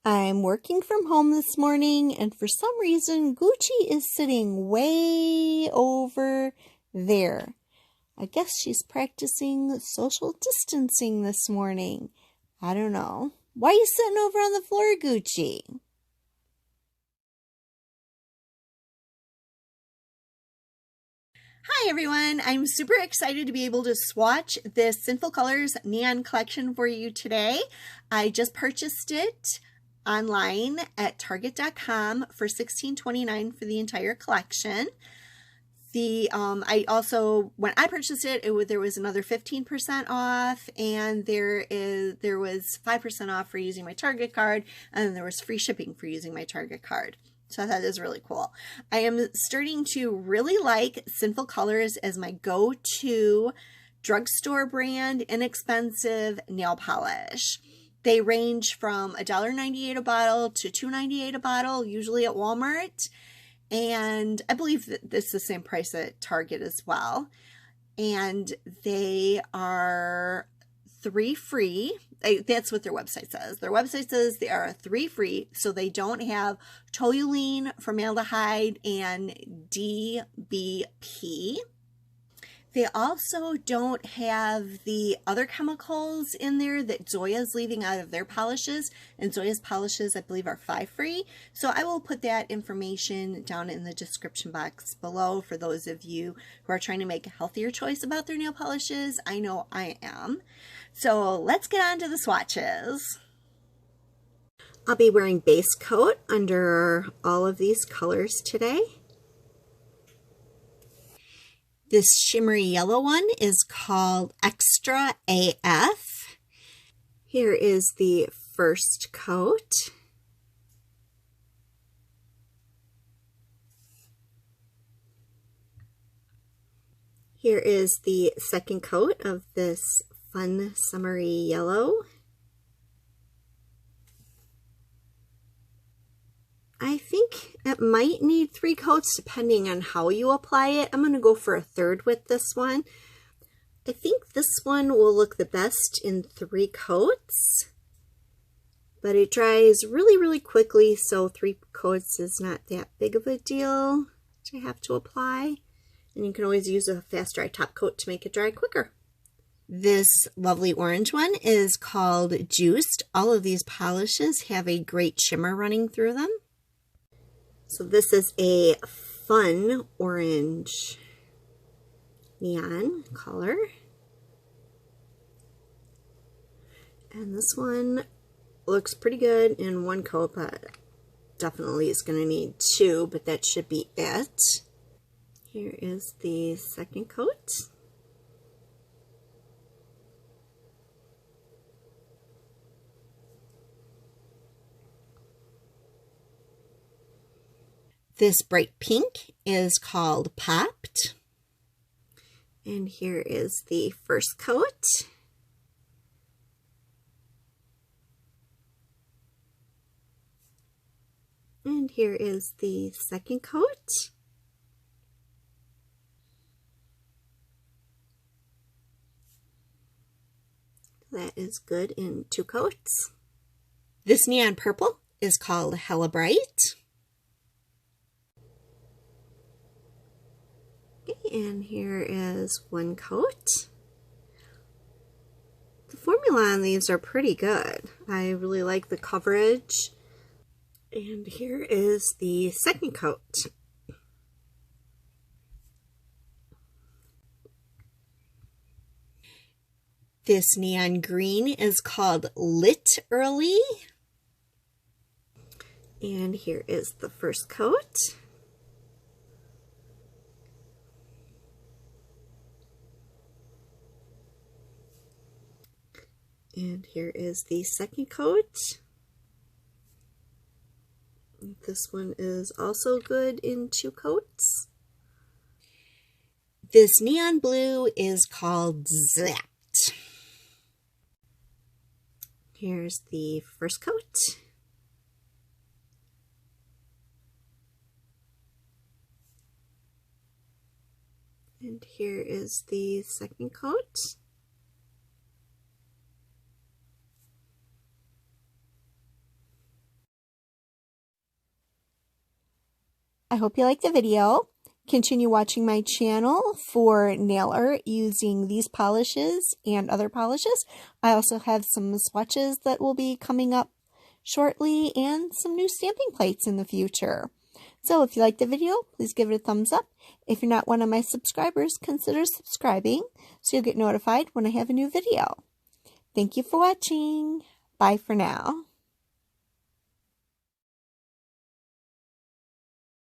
I'm working from home this morning, and for some reason, Gucci is sitting way over there. I guess she's practicing social distancing this morning. I don't know. Why are you sitting over on the floor, Gucci? Hi everyone, I'm super excited to be able to swatch this Sinful Colors neon collection for you today. I just purchased it online at Target.com for $16.29 for the entire collection. I also, when I purchased it, there was another 15% off, and there was 5% off for using my Target card, and then there was free shipping for using my Target card. So that is really cool. I am starting to really like Sinful Colors as my go-to drugstore brand, inexpensive nail polish. They range from $1.98 a bottle to $2.98 a bottle, usually at Walmart. And I believe that this is the same price at Target as well. And they are 3 free. That's what their website says. Their website says they are 3 free, so they don't have toluene, formaldehyde, and DBP. They also don't have the other chemicals in there that Zoya's leaving out of their polishes, and Zoya's polishes, I believe, are 5 free. So I will put that information down in the description box below for those of you who are trying to make a healthier choice about their nail polishes. I know I am. So let's get on to the swatches. I'll be wearing base coat under all of these colors today. This shimmery yellow one is called Extra AF. Here is the first coat. Here is the second coat of this fun summery yellow. I think it might need 3 coats depending on how you apply it. I'm going to go for a third with this one. I think this one will look the best in 3 coats, but it dries really, really quickly, so 3 coats is not that big of a deal to have to apply. And you can always use a fast dry top coat to make it dry quicker. This lovely orange one is called Juiced. All of these polishes have a great shimmer running through them. So this is a fun orange neon color. And this one looks pretty good in 1 coat, but definitely is going to need 2, but that should be it. Here is the second coat. This bright pink is called Popped. And here is the first coat. And here is the second coat. That is good in 2 coats. This neon purple is called Hella Bright. And here is 1 coat. The formula on these are pretty good. I really like the coverage. And here is the second coat. This neon green is called Lit-terally. And here is the first coat. And here is the second coat. This one is also good in 2 coats. This neon blue is called ZZZapped. Here's the first coat. And here is the second coat. I hope you liked the video. Continue watching my channel for nail art using these polishes and other polishes. I also have some swatches that will be coming up shortly and some new stamping plates in the future. So if you liked the video, please give it a thumbs up. If you're not one of my subscribers, consider subscribing so you'll get notified when I have a new video. Thank you for watching. Bye for now.